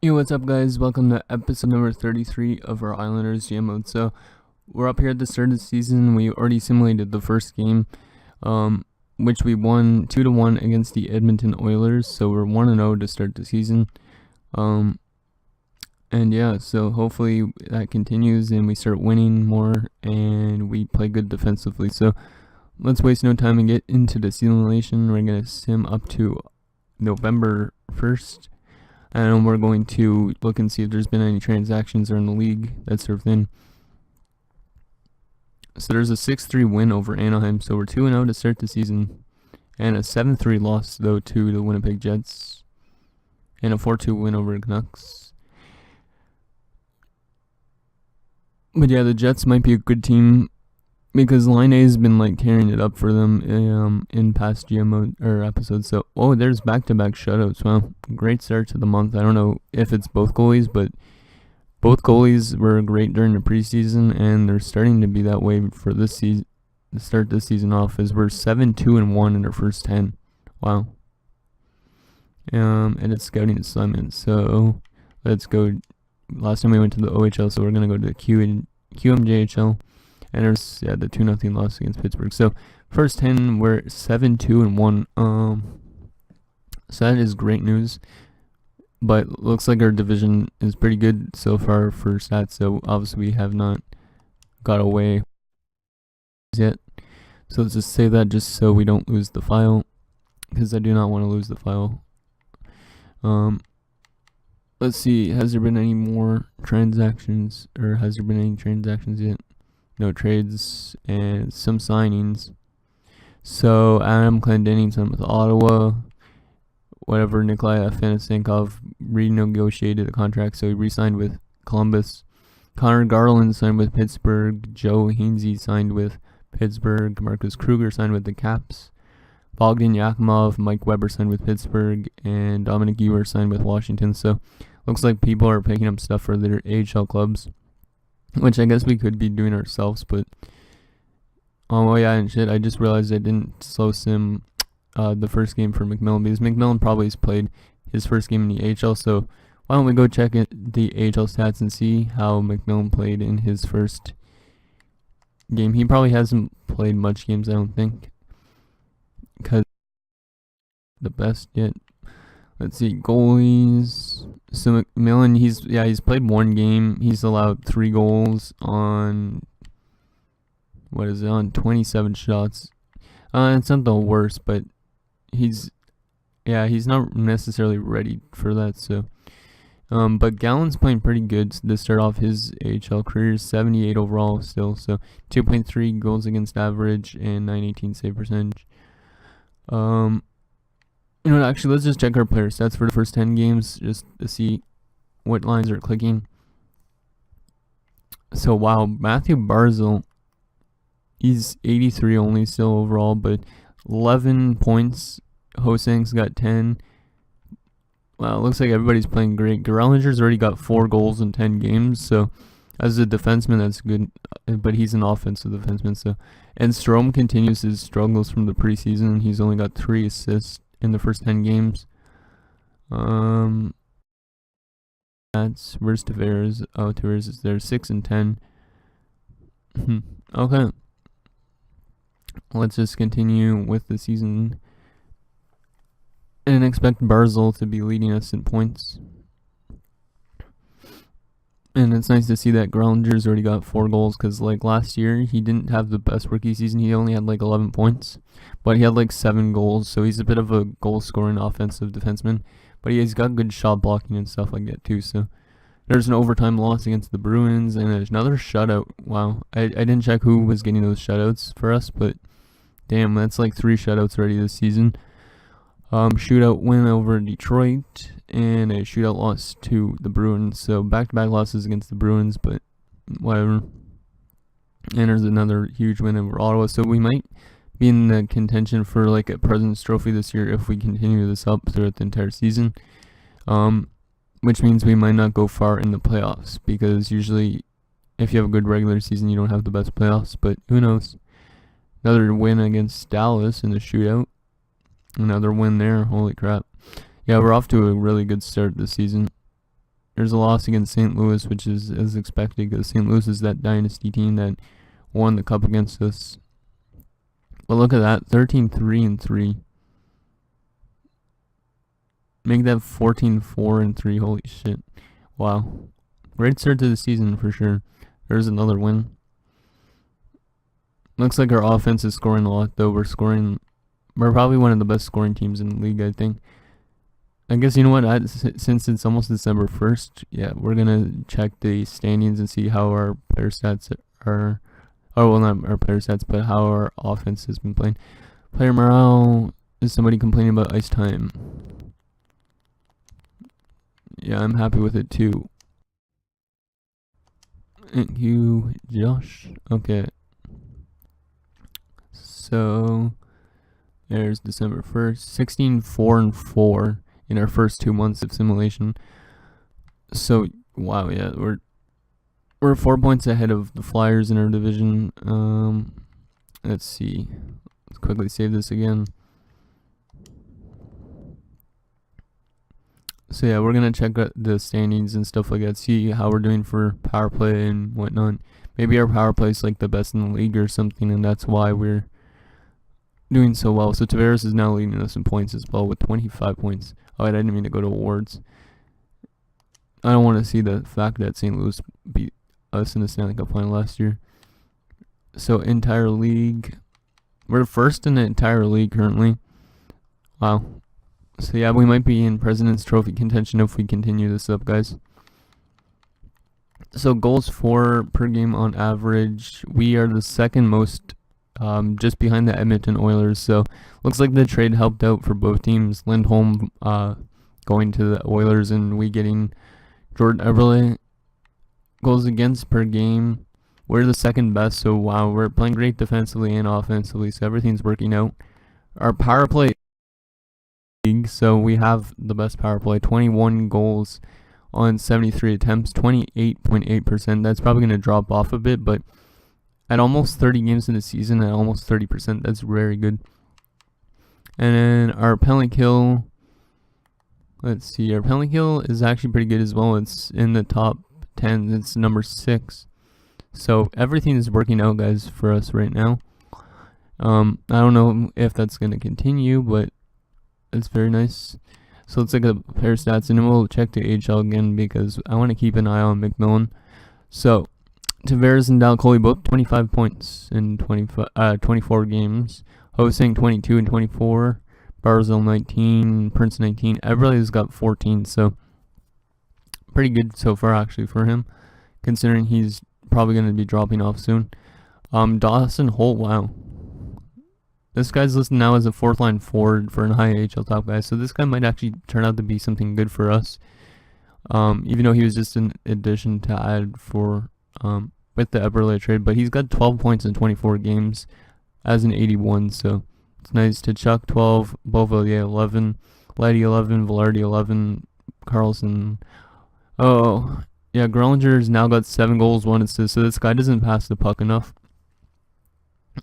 Yo, what's up, guys? Welcome to episode number 33 of our Islanders GM mode. So, we're up here at the start of the season. We already simulated the first game, which we won 2-1 against the Edmonton Oilers. So, we're 1-0 to start the season. And yeah, so hopefully that continues and we start winning more and we play good defensively. So, let's waste no time and get into the simulation. We're going to sim up to November 1st. And we're going to look and see if there's been any transactions in the league, that sort of thing. So there's a 6-3 win over Anaheim, so we're 2-0 to start the season. And a 7-3 loss, though, to the Winnipeg Jets. And a 4-2 win over the Canucks. But yeah, the Jets might be a good team, because Line A has been carrying it up for them in past GM episodes. So, there's back-to-back shutouts. Wow, great start to the month. I don't know if it's both goalies, but both goalies were great during the preseason, and they're starting to be that way for this season. To start this season off, as we're 7-2-1 in our first 10. Wow. And it's scouting assignment. So let's go. Last time we went to the OHL, so we're gonna go to the QMJHL. And there's the 2-0 loss against Pittsburgh. So first 10, we're 7-2-1. So that is great news. But looks like our division is pretty good so far for stats. So obviously we have not got away yet. So let's just save that just so we don't lose the file, because I do not want to lose the file. Let's see. Has there been any more transactions, or has there been any transactions yet? No trades and some signings. So Adam Clendening signed with Ottawa. Whatever, Nikolai Afanasenkov renegotiated the contract, so he re-signed with Columbus. Connor Garland signed with Pittsburgh. Joe Hainsey signed with Pittsburgh. Marcus Kruger signed with the Caps. Bogdan Yakimov, Mike Weber signed with Pittsburgh, and Dominic Ewer signed with Washington. So looks like people are picking up stuff for their AHL clubs, which I guess we could be doing ourselves, but and shit, I just realized I didn't slow sim the first game for McMillan, because McMillan probably has played his first game in the AHL. So why don't we go check the AHL stats and see how McMillan played in his first game. He probably hasn't played much games, I don't think, because the best yet. Let's see, goalies. So McMillan, he's played one game. He's allowed 3 goals on, on 27 shots. It's not the worst, but he's not necessarily ready for that. So, but Gallen's playing pretty good to start off his AHL career. 78 overall still, so 2.3 goals against average and 918 save percentage. Actually, let's just check our player stats for the first 10 games just to see what lines are clicking. So, wow, Matthew Barzal, he's 83 only still overall, but 11 points. Hosang's got 10. Wow, it looks like everybody's playing great. Gerlinger's already got 4 goals in 10 games, so as a defenseman, that's good, but he's an offensive defenseman. So, and Strome continues his struggles from the preseason. He's only got 3 assists in the first 10 games. That's where's Tavares? Oh, Tavares is there. 6 and 10. Okay. Let's just continue with the season and expect Barzal to be leading us in points. And it's nice to see that Groulinger's already got 4 goals, because last year he didn't have the best rookie season. He only had 11 points, but he had 7 goals, so he's a bit of a goal-scoring offensive defenseman. But he's got good shot blocking and stuff like that too. So there's an overtime loss against the Bruins, and there's another shutout. Wow, I didn't check who was getting those shutouts for us, but damn, that's 3 shutouts already this season. Shootout win over Detroit, and a shootout loss to the Bruins. So back-to-back losses against the Bruins, but whatever. And there's another huge win over Ottawa. So we might be in the contention for a President's Trophy this year if we continue this up throughout the entire season. Which means we might not go far in the playoffs, because usually if you have a good regular season, you don't have the best playoffs, but who knows. Another win against Dallas in the shootout. Another win there. Holy crap. Yeah, we're off to a really good start this season. There's a loss against St. Louis, which is as expected because St. Louis is that dynasty team that won the cup against us. But look at that, 13-3-3. Make that 14-4-3. Holy shit. Wow. Great start to the season for sure. There's another win. Looks like our offense is scoring a lot though. We're probably one of the best scoring teams in the league, I think. I guess, you know what, since it's almost December 1st, yeah, we're going to check the standings and see how our player stats are. Oh, well, not our player stats, but how our offense has been playing. Player morale, is somebody complaining about ice time? Yeah, I'm happy with it too. Thank you, Josh. Okay. So, there's December 1st, 16-4-4 in our first 2 months of simulation. So, wow, yeah, we're 4 points ahead of the Flyers in our division. Let's see. Let's quickly save this again. So yeah, we're gonna check out the standings and stuff like that, see how we're doing for power play and whatnot. Maybe our power play is like the best in the league or something, and that's why we're doing so well. So Tavares is now leading us in points as well with 25 points. Oh, I didn't mean to go to awards. I don't want to see the fact that St. Louis beat us in the Stanley Cup final last year. So entire league, we're first in the entire league currently. Wow. So yeah, we might be in President's Trophy contention if we continue this up, guys. So goals for per game on average, we are the second most, just behind the Edmonton Oilers. So looks like the trade helped out for both teams. Lindholm going to the Oilers and we getting Jordan Eberle. Goals against per game, we're the second best. So wow, we're playing great defensively and offensively. So everything's working out. Our power play league, so we have the best power play, 21 goals on 73 attempts, 28.8%. That's probably going to drop off a bit, but at almost 30 games in the season, at almost 30%, that's very good. And then our penalty kill, let's see, our penalty kill is actually pretty good as well. It's in the top 10, it's number 6. So everything is working out, guys, for us right now. I don't know if that's going to continue, but it's very nice. So let's look at the player stats, and then we'll check the AHL again because I want to keep an eye on McMillan. So Tavares and Dalcoli both 25 points in 24 games. Hosing 22 and 24. Barzell 19. Prince 19. Everybody's got 14, so pretty good so far actually for him, considering he's probably going to be dropping off soon. Dawson Holt, wow. This guy's listed now as a 4th line forward for an high AHL top guy, so this guy might actually turn out to be something good for us. Even though he was just an addition to add for with the Eberle trade, but he's got 12 points in 24 games as an 81, so it's nice. To Chuck 12, Beauvillier 11, Letty 11, Velarde 11, Carlson. Oh, yeah, Grillinger's now got 7 goals, 1 assist, so this guy doesn't pass the puck enough.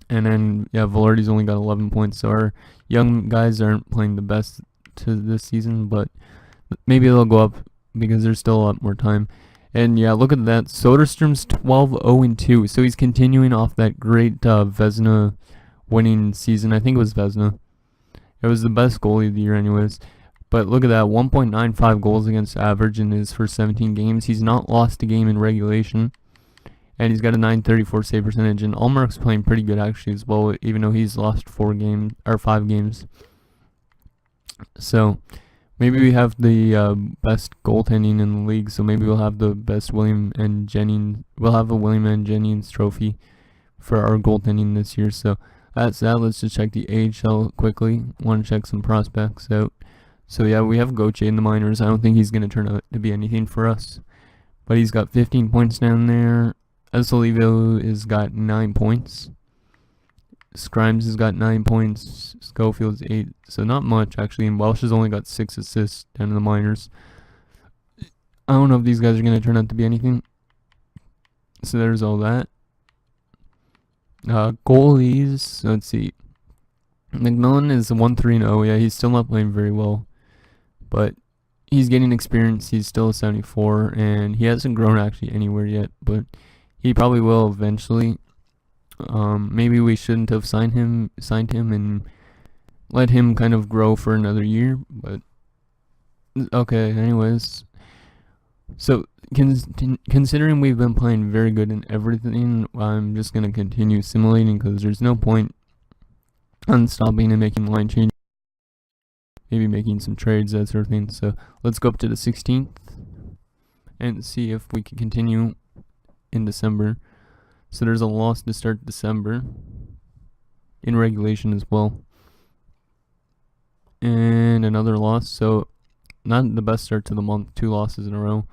And then, yeah, Velarde's only got 11 points, so our young guys aren't playing the best to this season, but maybe they'll go up because there's still a lot more time. And yeah, look at that. Soderstrom's 12-0-2, so he's continuing off that great Vezina winning season. I think it was Vezina. It was the best goalie of the year anyways. But look at that, 1.95 goals against average in his first 17 games. He's not lost a game in regulation. And he's got a .934 save percentage. And Allmark's playing pretty good actually as well, even though he's lost 5 games. So maybe we have the best goaltending in the league. So maybe we'll have the best William and Jennings. We'll have a William and Jennings trophy for our goaltending this year. So that's that. Let's just check the AHL quickly. Want to check some prospects out. So yeah, we have Gauthier in the minors. I don't think he's going to turn out to be anything for us. But he's got 15 points down there. Esolivo has got 9 points. Scrimes has got 9 points. Schofield's 8. So not much actually. And Welsh has only got 6 assists down in the minors. I don't know if these guys are going to turn out to be anything. So there's all that. Goalies. Let's see. McMillan is 1-3-0. Yeah, he's still not playing very well. But he's getting experience. He's still a 74, and he hasn't grown actually anywhere yet, but he probably will eventually. Maybe we shouldn't have signed him and let him kind of grow for another year, but okay. Anyways, so considering we've been playing very good in everything, I'm just gonna continue simulating because there's no point on stopping and making line changes. Maybe making some trades, that sort of thing. So let's go up to the 16th and see if we can continue in December. So there's a loss to start December in regulation as well, and another loss. So not the best start to the month. 2 losses in a row.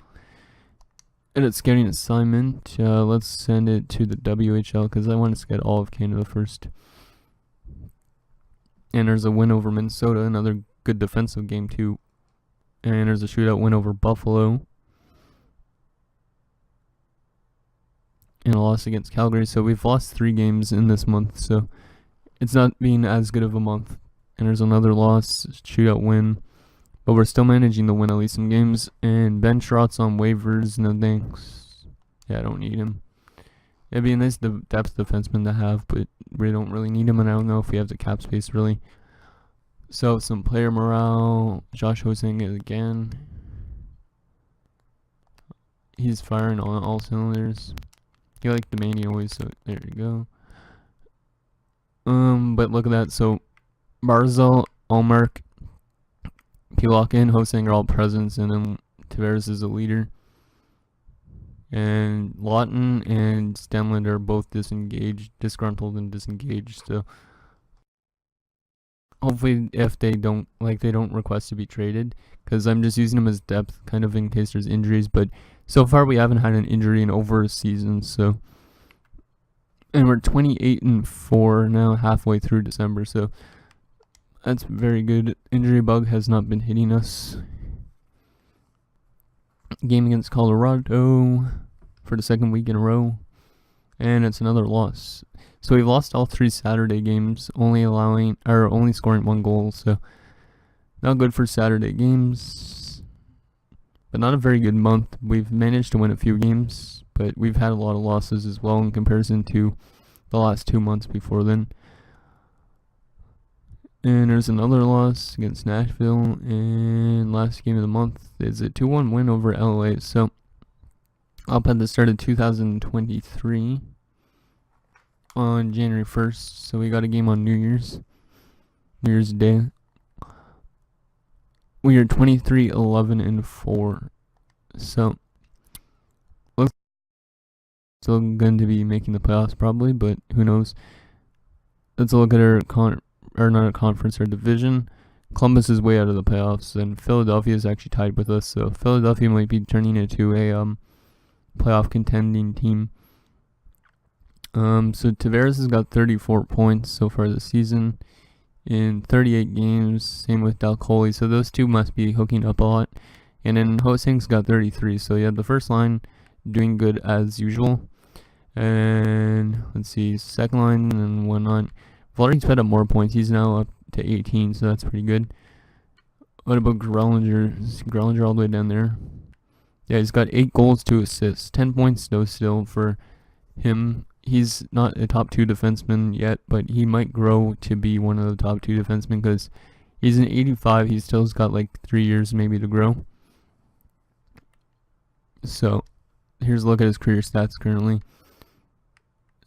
And it's scouting assignment. Let's send it to the WHL because I want to scout all of Canada first. And there's a win over Minnesota, another good defensive game too. And there's a shootout win over Buffalo. And a loss against Calgary. So we've lost 3 games in this month. So it's not being as good of a month. And there's another loss, shootout win. But we're still managing to win at least some games. And Ben Schrott's on waivers. No thanks. Yeah, I don't need him. It'd be a nice depth defenseman to have, but we don't really need him. And I don't know if we have the cap space really. So some player morale. Josh Hosing again. He's firing on all cylinders. He liked the mania always, so there you go. But look at that. So Barzal, Allmark, Pilak, and Hosing are all presents, and then Tavares is a leader. And Lawton and Stenland are both disgruntled and disengaged. So hopefully, if they don't request to be traded, because I'm just using them as depth, kind of in case there's injuries. But so far, we haven't had an injury in over a season. So, and we're 28-4 now, halfway through December. So that's very good. Injury bug has not been hitting us. Game against Colorado for the 2nd week in a row, and it's another loss. So we've lost all 3 Saturday games, only scoring 1 goal. So not good for Saturday games, but not a very good month. We've managed to win a few games, but we've had a lot of losses as well in comparison to the last 2 months before then. And there's another loss against Nashville, and last game of the month is a 2-1 win over LA. So up at the start of 2023 on January 1st. So we got a game on New Year's Day. We are 23-11-4. So looks still going to be making the playoffs probably, but who knows. Let's look at our not a conference, or division. Columbus is way out of the playoffs, and Philadelphia is actually tied with us. So Philadelphia might be turning into a playoff contending team. So Tavares has got 34 points so far this season in 38 games. Same with Dalcoli. So those two must be hooking up a lot. And then Hosing's got 33. So yeah, the first line doing good as usual. And let's see, second line and whatnot. Vladimir's put up more points. He's now up to 18, so that's pretty good. What about Grellinger? Is Grellinger all the way down there? Yeah, he's got 8 goals, 2 assists. 10 points though still for him. He's not a top 2 defenseman yet, but he might grow to be one of the top 2 defensemen because he's an 85. He still's got like 3 years maybe to grow. So here's a look at his career stats currently.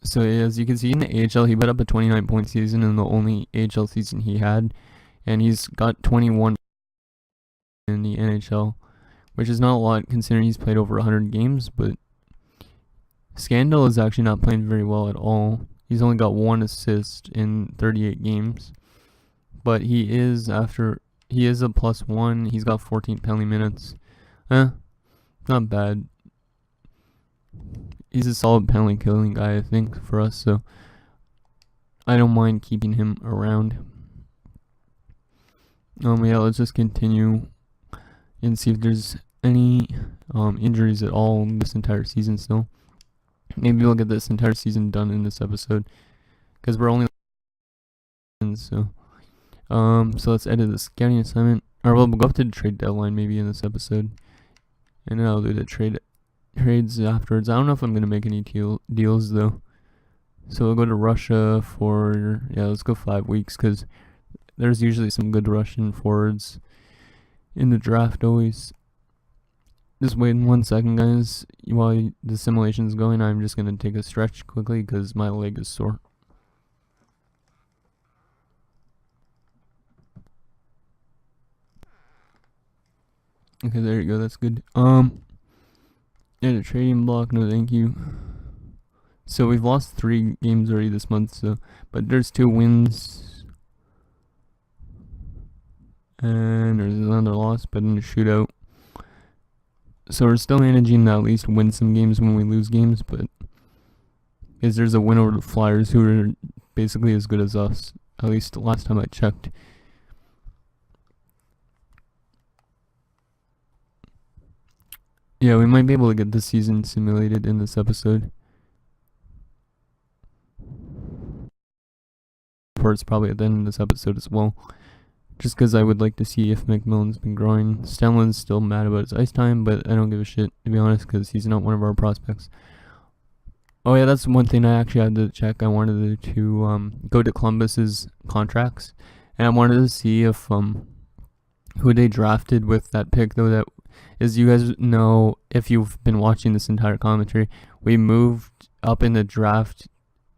So as you can see in the AHL, he put up a 29-point season in the only AHL season he had, and he's got 21 in the NHL, which is not a lot considering he's played over 100 games. But Scandal is actually not playing very well at all. He's only got 1 assist in 38 games, but he is a +1. He's got 14 penalty minutes. Not bad. He's a solid penalty killing guy, I think, for us, so I don't mind keeping him around. Yeah, let's just continue and see if there's any injuries at all this entire season still. Maybe we'll get this entire season done in this episode, because we're only so let's edit the scouting assignment. Or we'll go up to the trade deadline maybe in this episode, and then I'll do the trades afterwards. I don't know if I'm gonna make any deals though. So we'll go to Russia for let's go 5 weeks because there's usually some good Russian forwards in the draft always. Just wait 1 second, guys. While the simulation's going, I'm just gonna take a stretch quickly because my leg is sore. Okay, there you go. That's good. The trading block. No, thank you. So we've lost 3 games already this month. But there's 2 wins, and there's another loss, but in a shootout. So we're still managing to at least win some games when we lose games, but because there's a win over the Flyers, who are basically as good as us. At least the last time I checked. Yeah, we might be able to get the season simulated in this episode. It's probably at the end of this episode as well. Just because I would like to see if McMillan's been growing. Stenlin's still mad about his ice time, but I don't give a shit, to be honest, because he's not one of our prospects. Oh yeah, that's one thing I actually had to check. I wanted to go to Columbus's contracts, and I wanted to see if who they drafted with that pick, though. That, as you guys know, if you've been watching this entire commentary, we moved up in the draft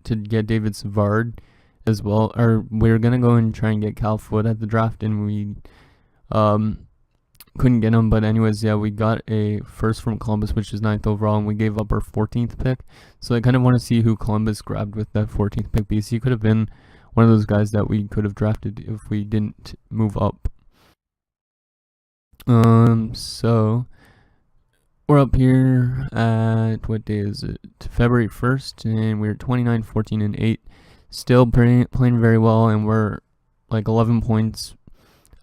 to get David Savard as well. Or we were gonna go and try and get Cal Foote at the draft, and we couldn't get him. But anyways, yeah, we got a first from Columbus, which is 9th overall, and we gave up our 14th pick. So I kind of want to see who Columbus grabbed with that 14th pick, because he could have been one of those guys that we could have drafted if we didn't move up. So we're up here at, what day is it? February 1st, and we're 29, 14, and 8. Still playing very well, and we're like 11 points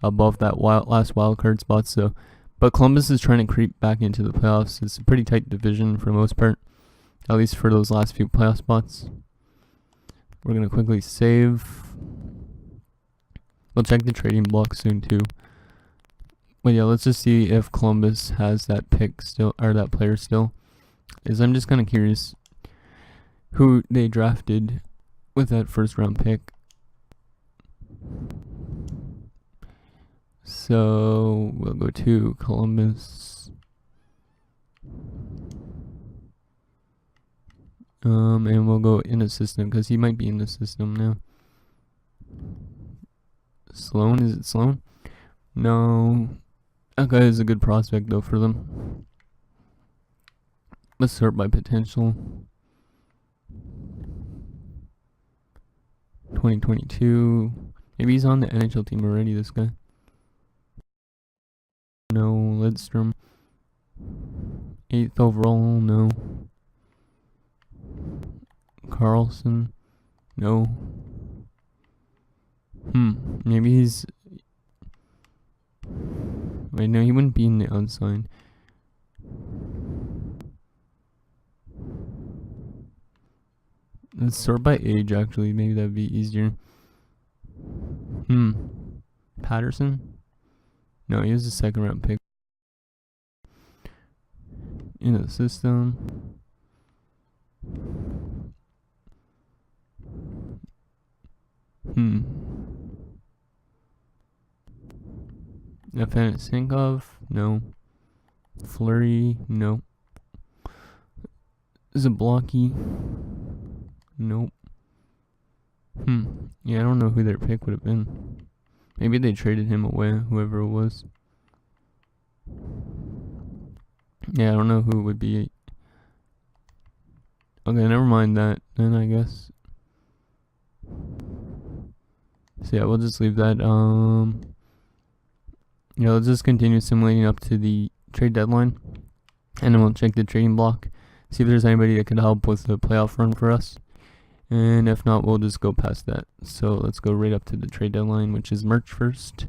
above that last wild card spot. So, but Columbus is trying to creep back into the playoffs. It's a pretty tight division for the most part, at least for those last few playoff spots. We're gonna quickly save. We'll check the trading block soon too. But yeah, let's just see if Columbus has that pick still, or that player still. I'm just kind of curious who they drafted with that first round pick. So we'll go to Columbus. And we'll go in the system, because he might be in the system now. Sloan, is it Sloan? No. That guy is a good prospect though for them. Let's sort by potential. 2022. Maybe he's on the NHL team already, this guy. No. Lidstrom. 8th overall, no. Carlson. No. Maybe he's... Wait, no, he wouldn't be in the unsigned. Let's sort by age, actually. Maybe that'd be easier. Patterson? No, he was a 2nd round pick. In the system. Sinkov? No. Fleury? No. Zablocki? Nope. Yeah, I don't know who their pick would have been. Maybe they traded him away, whoever it was. Yeah, I don't know who it would be. Okay, never mind that then, I guess. So yeah, we'll just leave that. Let's just continue simulating up to the trade deadline, and then we'll check the trading block, see if there's anybody that could help with the playoff run for us. And if not, we'll just go past that. So let's go right up to the trade deadline, which is March 1st.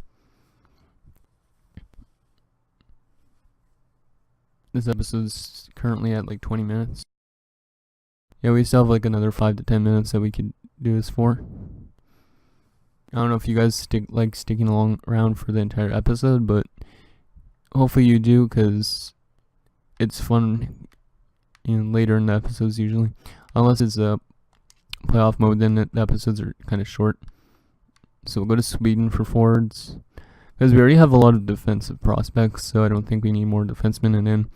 This episode's currently at like 20 minutes. Yeah, we still have like another 5 to 10 minutes that we could do this for. I don't know if you guys sticking around for the entire episode, but hopefully you do, because it's fun later in the episodes usually. Unless it's a playoff mode, then the episodes are kind of short. So we'll go to Sweden for forwards, because we already have a lot of defensive prospects, so I don't think we need more defensemen. And then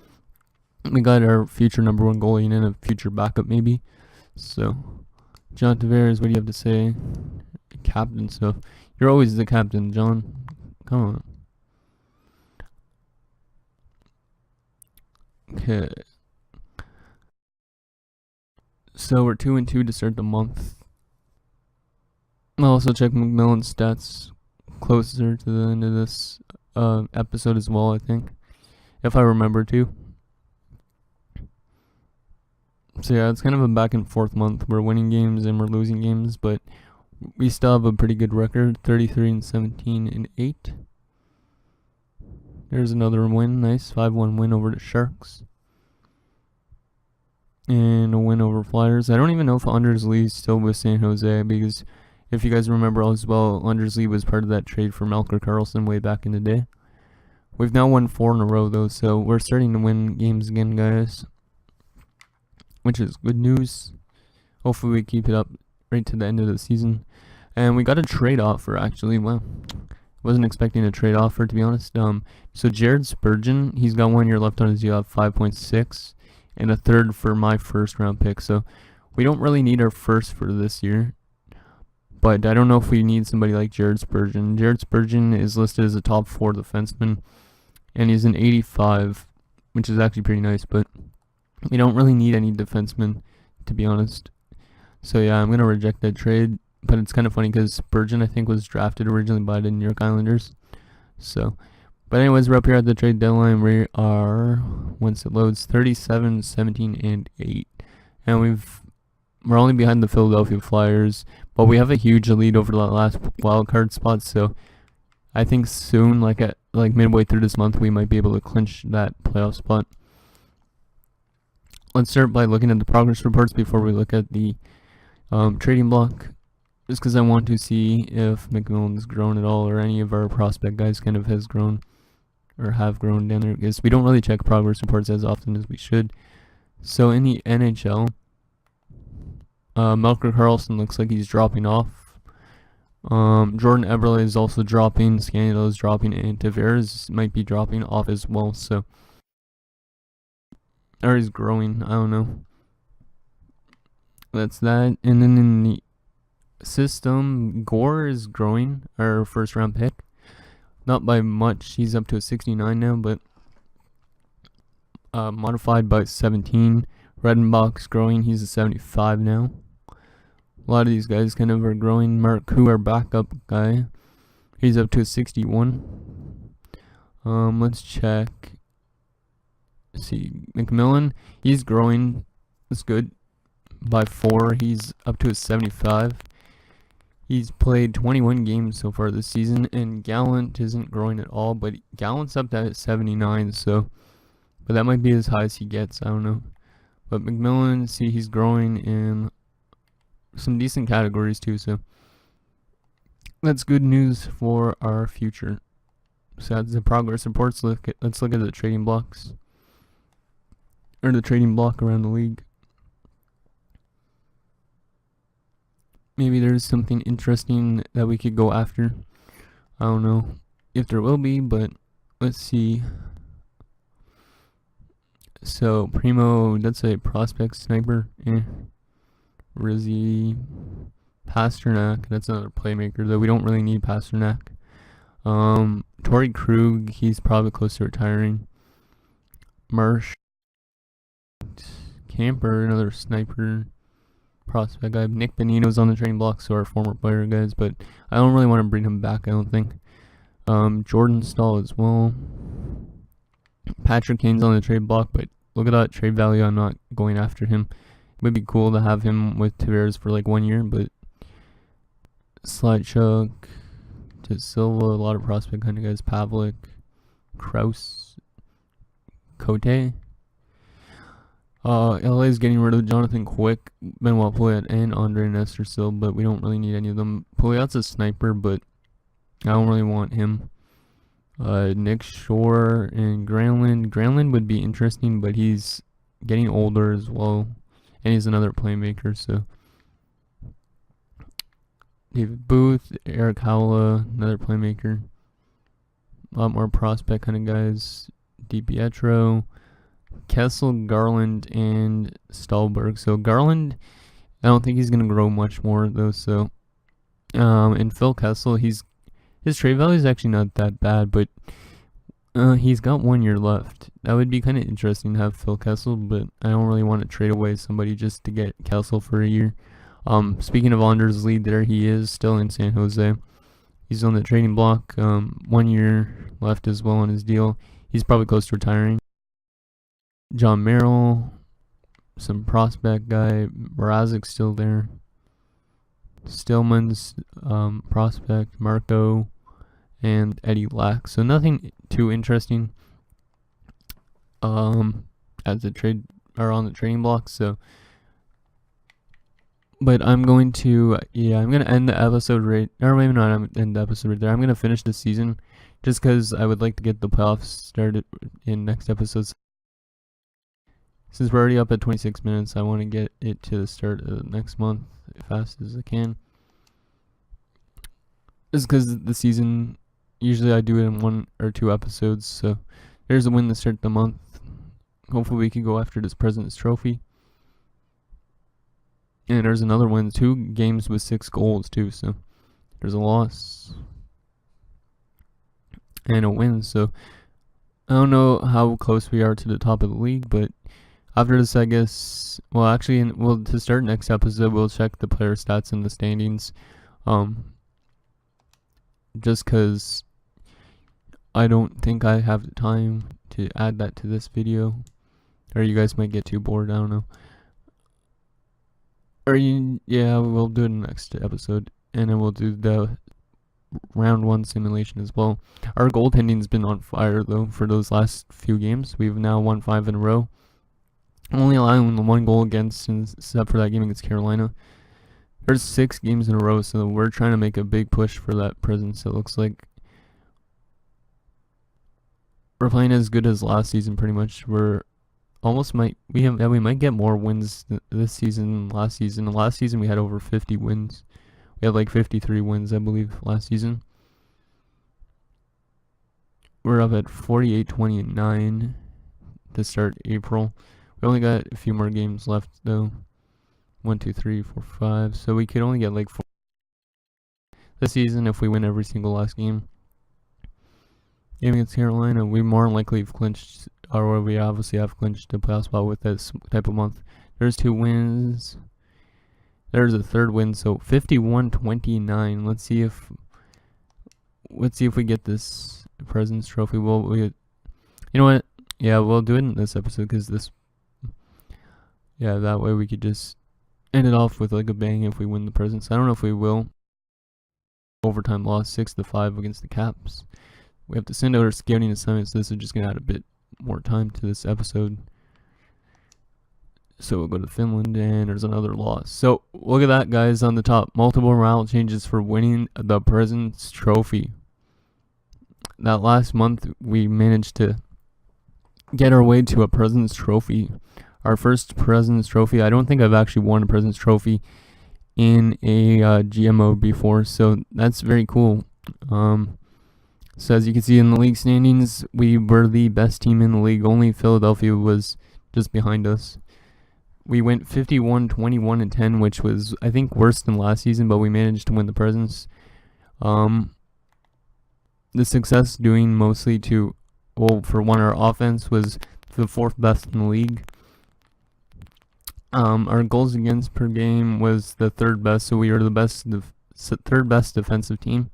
we got our future number one goalie and then a future backup maybe. So, John Tavares, what do you have to say? Captain stuff. You're always the captain, John. Come on. Okay. So we're 2-2 to start the month. I'll also check McMillan's stats closer to the end of this episode as well, I think, if I remember to. So yeah, it's kind of a back and forth month. We're winning games and we're losing games, but we still have a pretty good record, 33-17-8. There's another win, nice 5-1 win over the Sharks. And a win over Flyers. I don't even know if Anders Lee is still with San Jose, because if you guys remember as well, Anders Lee was part of that trade for Melker Karlsson way back in the day. We've now won 4 in a row though, so we're starting to win games again, guys, which is good news. Hopefully we keep it up right to the end of the season. And we got a trade offer, actually. Well, wasn't expecting a trade offer, to be honest. So Jared Spurgeon, he's got 1 year left on his deal at 5.6. And a third for my first round pick. So we don't really need our first for this year. But I don't know if we need somebody like Jared Spurgeon. Jared Spurgeon is listed as a top 4 defenseman. And he's an 85, which is actually pretty nice. But we don't really need any defensemen, to be honest. So yeah, I'm going to reject that trade. But it's kind of funny because Spurgeon, I think, was drafted originally by the New York Islanders. So... But anyways, we're up here at the trade deadline. We are, once it loads, 37-17-8. And we're only behind the Philadelphia Flyers. But we have a huge lead over the last wild card spot. So I think soon, like midway through this month, we might be able to clinch that playoff spot. Let's start by looking at the progress reports before we look at the trading block. Just because I want to see if McMillan's grown at all, or any of our prospect guys kind of has grown or have grown down there, because we don't really check progress reports as often as we should. So in the NHL, Melker Karlsson looks like he's dropping off. Jordan Eberle is also dropping. Scandal is dropping, and Tavares might be dropping off as well. So, or he's growing. I don't know. That's that. And then in the system, Gore is growing, our first round pick. Not by much. He's up to a 69 now, but modified by 17. Redenbach's growing. He's a 75 now. A lot of these guys kind of are growing. Mark Koo, our backup guy, he's up to a 61. Let's check. Let's see, McMillan, he's growing. That's good. By 4, he's up to a 75. He's played 21 games so far this season, and Gallant isn't growing at all, but Gallant's up to 79, so, but that might be as high as he gets, I don't know. But McMillan, see, he's growing in some decent categories too, so that's good news for our future. So that's the progress reports. Let's look at the trading blocks, or the trading block around the league. Maybe there's something interesting that we could go after. I don't know if there will be, but let's see. So Primo, that's a prospect sniper. Rizzy, Pasternak, that's another playmaker, though we don't really need Pasternak. Torrey Krug, he's probably close to retiring. Marsh, Camper, another sniper prospect guy. Nick Bonino's on the trading block, so our former player guys, but I don't really want to bring him back, I don't think. Jordan Stahl as well. Patrick Kane's on the trade block, but look at that trade value. I'm not going after him. It would be cool to have him with Tavares for like 1 year, but Slidechuk, to Silva, a lot of prospect kind of guys. Pavlik, Kraus, Cote. LA is getting rid of Jonathan Quick, Benoit Pouliot, and Andre Nestor still, but we don't really need any of them. Pouliot's a sniper, but I don't really want him. Nick Shore and Granlund. Granlund would be interesting, but he's getting older as well, and he's another playmaker. So David Booth, Eric Howla, another playmaker. A lot more prospect kind of guys. DiPietro, Kessel, Garland, and Stahlberg. So Garland, I don't think he's gonna grow much more though. So, and Phil Kessel, his trade value is actually not that bad, but he's got 1 year left. That would be kind of interesting to have Phil Kessel, but I don't really want to trade away somebody just to get Kessel for a year. Speaking of Anders Lee, there he is, still in San Jose. He's on the trading block. 1 year left as well on his deal. He's probably close to retiring. John Merrill, some prospect guy. Mrazek's still there. Stillman's prospect. Marco, and Eddie Lack. So nothing too interesting as the trade are on the trading block. So, but I'm going to end the episode right, or maybe not. I'm end the episode right there. I'm gonna finish the season just because I would like to get the playoffs started in next episodes. Since we're already up at 26 minutes, I want to get it to the start of next month as fast as I can. Just because the season, usually I do it in 1 or 2 episodes. So there's a win to start the month. Hopefully we can go after this President's Trophy. And there's another win, 2 games with 6 goals too. So there's a loss and a win. So I don't know how close we are to the top of the league, but after this, I guess, well, actually, to start next episode, we'll check the player stats and the standings. Just because I don't think I have the time to add that to this video, or you guys might get too bored. I don't know. Yeah, we'll do it in the next episode, and then we'll do the round 1 simulation as well. Our goaltending's been on fire though for those last few games. We've now won 5 in a row. Only allowing the 1 goal against, except for that game against Carolina. There's 6 games in a row, so we're trying to make a big push for that presence. It looks like we're playing as good as last season, pretty much. We might get more wins this season than last season. Last season we had over 50 wins. We had like 53 wins, I believe, last season. We're up at 48, 20, and 9 to start April. We only got a few more games left though. 1, 2, 3, 4, 5. So we could only get like 4 this season if we win every single last game. Game against Carolina, we more than likely have clinched, or we obviously have clinched the playoff spot with this type of month. There's 2 wins. There's a 3rd win, so 51-29. Let's see if we get this President's Trophy. You know what? Yeah, we'll do it in this episode because that way we could just end it off with like a bang if we win the Presidents. I don't know if we will. Overtime loss 6-5 against the Caps. We have to send out our scouting assignments. So this is just gonna add a bit more time to this episode. So we'll go to Finland, and there's another loss. So look at that, guys, on the top. Multiple morale changes for winning the President's Trophy. That last month, we managed to get our way to a President's Trophy. Our first President's Trophy. I don't think I've actually won a President's Trophy in a GMO before, so that's very cool. So as you can see in the league standings, we were the best team in the league. Only Philadelphia was just behind us. We went 51, 21, and 10, which was, I think, worse than last season, but we managed to win the Presidents. The success doing mostly for one, our offense was the 4th best in the league. Our goals against per game was the 3rd best, so we were the 3rd best defensive team.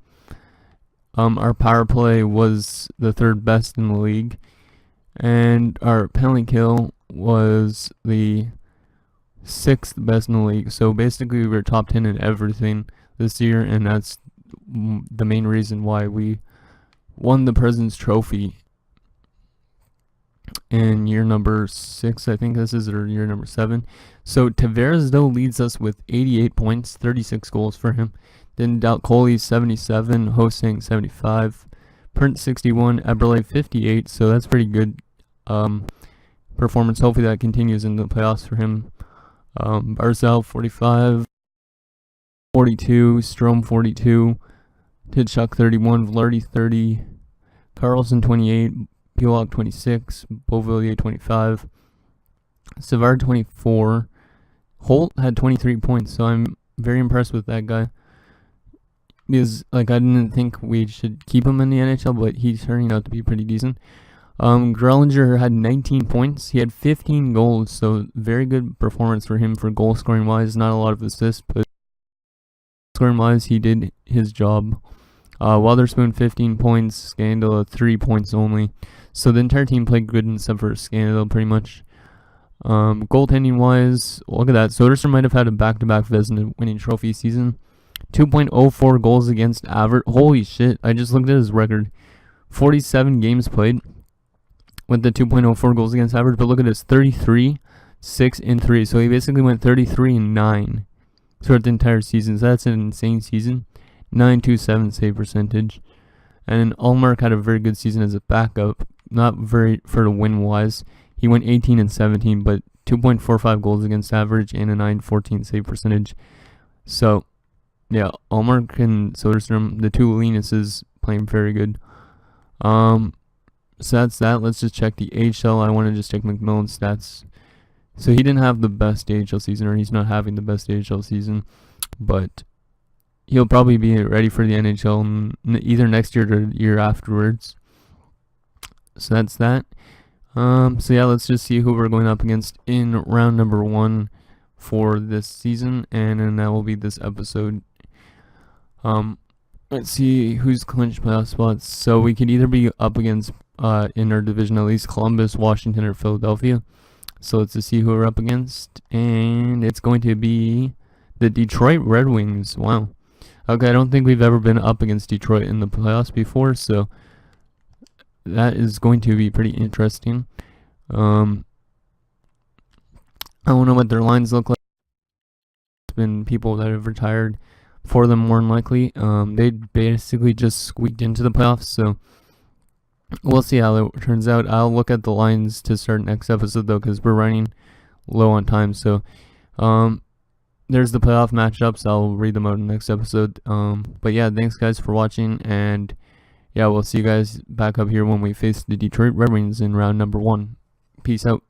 Our power play was the 3rd best in the league, and our penalty kill was the 6th best in the league. So basically we were top 10 in everything this year, and that's the main reason why we won the President's Trophy. in year number 6, I think this is, or year number 7. So Tavares, though, leads us with 88 points, 36 goals for him. Then Dalcoli 77, Hosang 75, Prince 61, Eberle 58, so that's pretty good performance. Hopefully that continues in the playoffs for him. Barzal 45, 42, Strome 42, Tkachuk 31, Vlardy 30, Carlson 28, Pulock 26, Beauvillier 25, Savard 24, Holt had 23 points, so I'm very impressed with that guy. Because, I didn't think we should keep him in the NHL, but he's turning out to be pretty decent. Grellinger had 19 points. He had 15 goals, so very good performance for him for goal scoring wise. Not a lot of assists, but scoring wise, he did his job. Witherspoon 15 points, Scandal 3 points only. So the entire team played good except for Scandal pretty much. Goaltending wise, look at that. Soderstrom might have had a back-to-back Vezina winning trophy season. 2.04 goals against average. Holy shit, I just looked at his record. 47 games played with the 2.04 goals against average, but look at this, 33, 6, and 3. So he basically went 33 and 9 throughout the entire season. So that's an insane season. 927 save percentage. And Ullmark had a very good season as a backup. Not very for the win wise. He went 18 and 17, but 2.45 goals against average and a 914 save percentage. So yeah, Ullmark and Soderstrom, the two Linuses, playing very good. So that's that. Let's just check the AHL. I want to just check McMillan's stats. So he didn't have the best AHL season, or he's not having the best AHL season, but he'll probably be ready for the NHL either next year or the year afterwards. So that's that. So yeah, let's just see who we're going up against in round number 1 for this season, and then that will be this episode. Let's see who's clinched playoff spots. So we could either be up against in our division at least Columbus, Washington, or Philadelphia. So let's just see who we're up against, and it's going to be the Detroit Red Wings. Wow. Okay, I don't think we've ever been up against Detroit in the playoffs before, so that is going to be pretty interesting. I don't know what their lines look like. It's been people that have retired for them more than likely. They basically just squeaked into the playoffs, so we'll see how it turns out. I'll look at the lines to start next episode though, because we're running low on time. So there's the playoff matchups. I'll read them out in the next episode. But yeah, thanks guys for watching, and yeah, we'll see you guys back up here when we face the Detroit Red Wings in round number 1. Peace out.